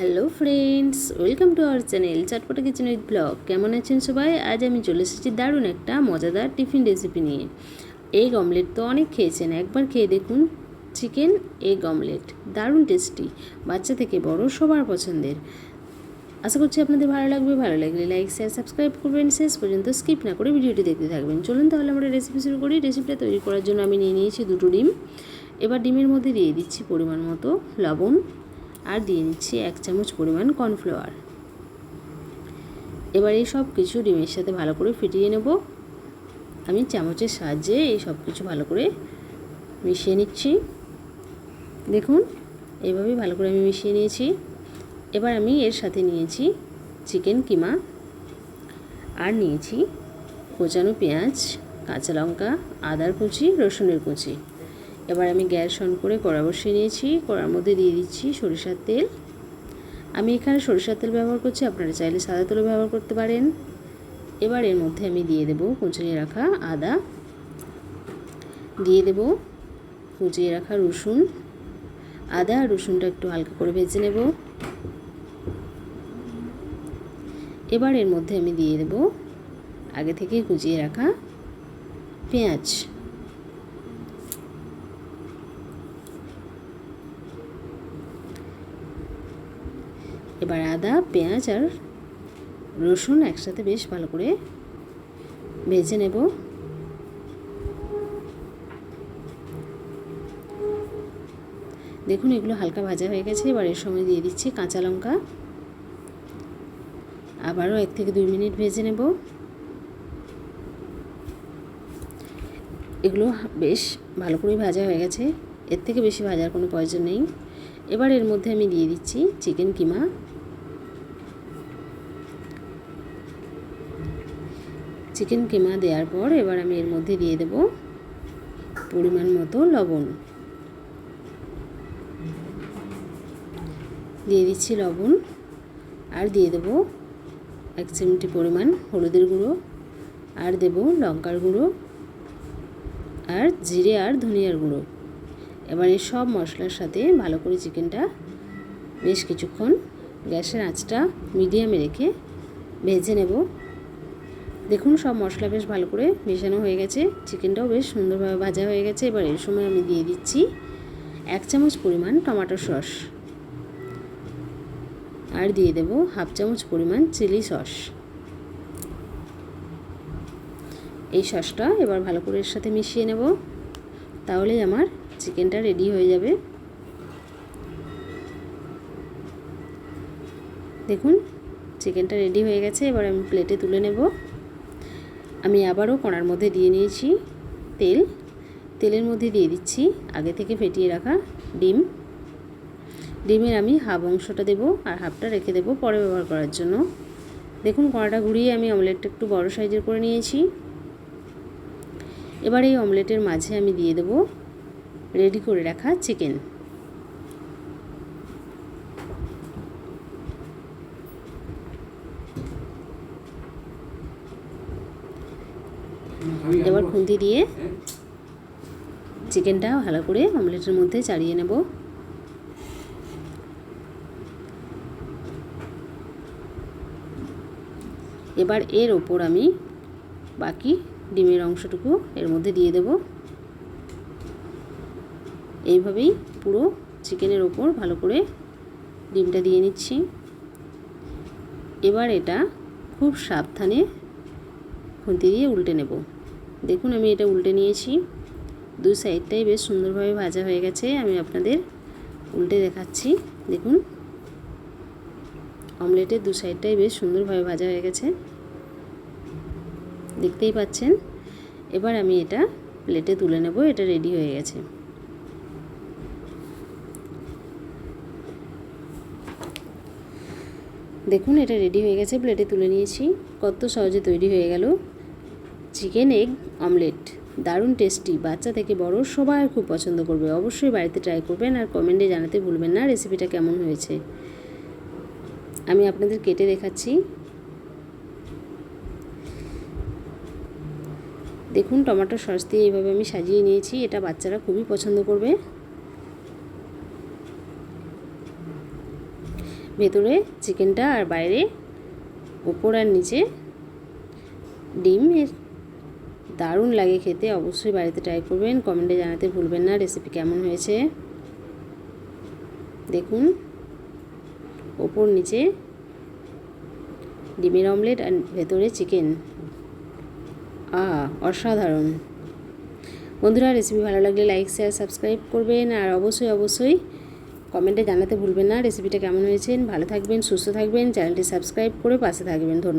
Hello friends, welcome to our channel Chatpata kitchen with blog. কেমন আছেন সবাই? আজ আমি চলে এসেছি দারুণ একটা মজাদার টিফিন রেসিপি নিয়ে। এগ অমলেট তো অনেক খেয়েছেন, একবার খেয়ে দেখুন চিকেন এগ অমলেট। দারুণ টেস্টি, বাচ্চা থেকে বড় সবার পছন্দের। আশা করছি আপনাদের ভালো লাগবে। ভালো লাগলে লাইক শেয়ার সাবস্ক্রাইব করবেন, শেষ পর্যন্ত স্কিপ না করে ভিডিওটি দেখতে থাকবেন। চলুন তাহলে আমরা রেসিপি শুরু করি। রেসিপিটা তৈরি করার জন্য আমি নিয়ে নিয়েছি 2টো ডিম। এবার ডিমের মধ্যে দিয়ে দিচ্ছি পরিমাণ মতো লবণ আর দিয়ে নিচ্ছি 1 চামচ পরিমাণ কর্নফ্লাওয়ার। এবার এই সব কিছু ডিমের সাথে ভালো করে ফিটিয়ে নেব। আমি চামচের সাহায্যে এই সব কিছু ভালো করে মিশিয়ে নিচ্ছি। দেখুন এইভাবেই ভালো করে আমি মিশিয়ে নিয়েছি। এবার আমি এর সাথে নিয়েছি চিকেন কিমা আর নিয়েছি কোচানো পেঁয়াজ, কাঁচা লঙ্কা, আদার কুচি, রসুনের কুচি। এবার আমি গ্যাস অন করে কড়া বসিয়ে নিয়েছি। কড়ার মধ্যে দিয়ে দিচ্ছি সরিষার তেল। আমি এখানে সরিষার তেল ব্যবহার করছি, আপনারা চাইলে সাদা তেলও ব্যবহার করতে পারেন। এবার এর মধ্যে আমি দিয়ে দেব কুচিয়ে রাখা আদা, দিয়ে দেব কুচিয়ে রাখা রসুন। আদা আর রসুনটা একটু হালকা করে ভেজে নেব। এবার এর মধ্যে আমি দিয়ে দেব আগে থেকে কুচিয়ে রাখা পেঁয়াজ। এবার আদা, পেঁয়াজ আর রসুন একসাথে বেশ ভালো করে ভেজে নেব। দেখুন এগুলো হালকা ভাজা হয়ে গেছে। এবার এর সময় দিয়ে দিচ্ছি কাঁচা লঙ্কা। আবারও 1 থেকে 2 মিনিট ভেজে নেব। এগুলো বেশ ভালো করে ভাজা হয়ে গেছে, এর থেকে বেশি ভাজার কোনো প্রয়োজন নেই। এবার এর মধ্যে আমি দিয়ে দিচ্ছি চিকেন কিমা। চিকেন কিমা দেওয়ার পর এবার আমি এর মধ্যে দিয়ে দেব পরিমাণ মতো লবণ। দিয়ে দিচ্ছি লবণ আর দিয়ে দেব 1 চিমটি পরিমাণ হলুদের গুঁড়ো আর দেব লঙ্কার গুঁড়ো আর জিরে আর ধনিয়ার গুঁড়ো। এবার এই সব মশলার সাথে ভালো করে চিকেনটা বেশ কিছুক্ষণ গ্যাসের আঁচটা মিডিয়ামে রেখে ভেজে নেব। দেখুন সব মশলা বেশ ভালো করে মেশানো হয়ে গেছে, চিকেনটাও বেশ সুন্দরভাবে ভাজা হয়ে গেছে। এবার এর সময় আমি দিয়ে দিচ্ছি 1 চামচ পরিমাণ টমেটো সস আর দিয়ে দেব 1/2 চামচ পরিমাণ চিলি সস। এই সসটা এবার ভালো করে এর সাথে মিশিয়ে নেব, তাহলেই আমার চিকেনটা রেডি হয়ে যাবে। দেখুন চিকেনটা রেডি হয়ে গেছে। এবার আমি প্লেটে তুলে নেব। আমি আবারও কড়ার মধ্যে দিয়ে নিয়েছি তেল। তেলের মধ্যে দিয়ে দিচ্ছি আগে থেকে ফেটিয়ে রাখা ডিম। ডিমের আমি হাফ অংশটা দেব আর হাফটা রেখে দেব পরে ব্যবহার করার জন্য। দেখুন কড়াটা ঘুরিয়ে আমি অমলেটটা একটু বড় সাইজের করে নিয়েছি। এবার এই অমলেটের মাঝে আমি দিয়ে দেব রেডি করে রাখা চিকেন। এবার খুন্তি দিয়ে চিকেনটা ভালো করে অমলেটের মধ্যে চাড়িয়ে নেব। এবার এর ওপর আমি বাকি ডিমের অংশটুকু এর মধ্যে দিয়ে দেব। এইভাবেই পুরো চিকেনের ওপর ভালো করে ডিমটা দিয়ে নিচ্ছি। এবার এটা খুব সাবধানে খুন্তি দিয়ে উল্টে নেব। দেখুন আমি এটা উল্টে নিয়েছি, 2 সাইডটাই বেশ সুন্দরভাবে ভাজা হয়ে গেছে। আমি আপনাদের উল্টে দেখাচ্ছি। দেখুন অমলেটের 2 সাইডটাই বেশ সুন্দরভাবে ভাজা হয়ে গেছে, দেখতেই পাচ্ছেন। এবার আমি এটা প্লেটে তুলে নেব। এটা রেডি হয়ে গেছে। দেখুন এটা রেডি হয়ে গেছে, প্লেটে তুলে নিয়েছি। কত সহজে তৈরি হয়ে গেল চিকেন এগ অমলেট। দারুণ টেস্টি, বাচ্চা থেকে বড় সবাই খুব পছন্দ করবে। অবশ্যই বাড়িতে ট্রাই করবেন আর কমেন্টে জানাতে ভুলবেন না রেসিপিটা কেমন হয়েছে। আমি আপনাদের কেটে দেখাচ্ছি। দেখুন টমেটো সস দিয়ে এইভাবে আমি সাজিয়ে নিয়েছি, এটা বাচ্চারা খুবই পছন্দ করবে। ভেতরে চিকেনটা আর বাইরে উপর আর নিচে ডিম। দারুণ লাগে খেতে, অবশ্যই বাড়িতে ট্রাই করবেন, কমেন্টে জানাতে ভুলবেন না রেসিপি কেমন হয়েছে। দেখুন ওপর নিচে ডিমের অমলেট আর ভেতরে চিকেন, অসাধারণ। বন্ধুরা রেসিপি ভালো লাগলে লাইক শেয়ার সাবস্ক্রাইব করবেন, আর অবশ্যই কমেন্টে জানাতে ভুলবেন না রেসিপিটা কেমন হয়েছে। ভালো থাকবেন, সুস্থ থাকবেন, চ্যানেলটি সাবস্ক্রাইব করে পাশে থাকবেন। ধন্যবাদ।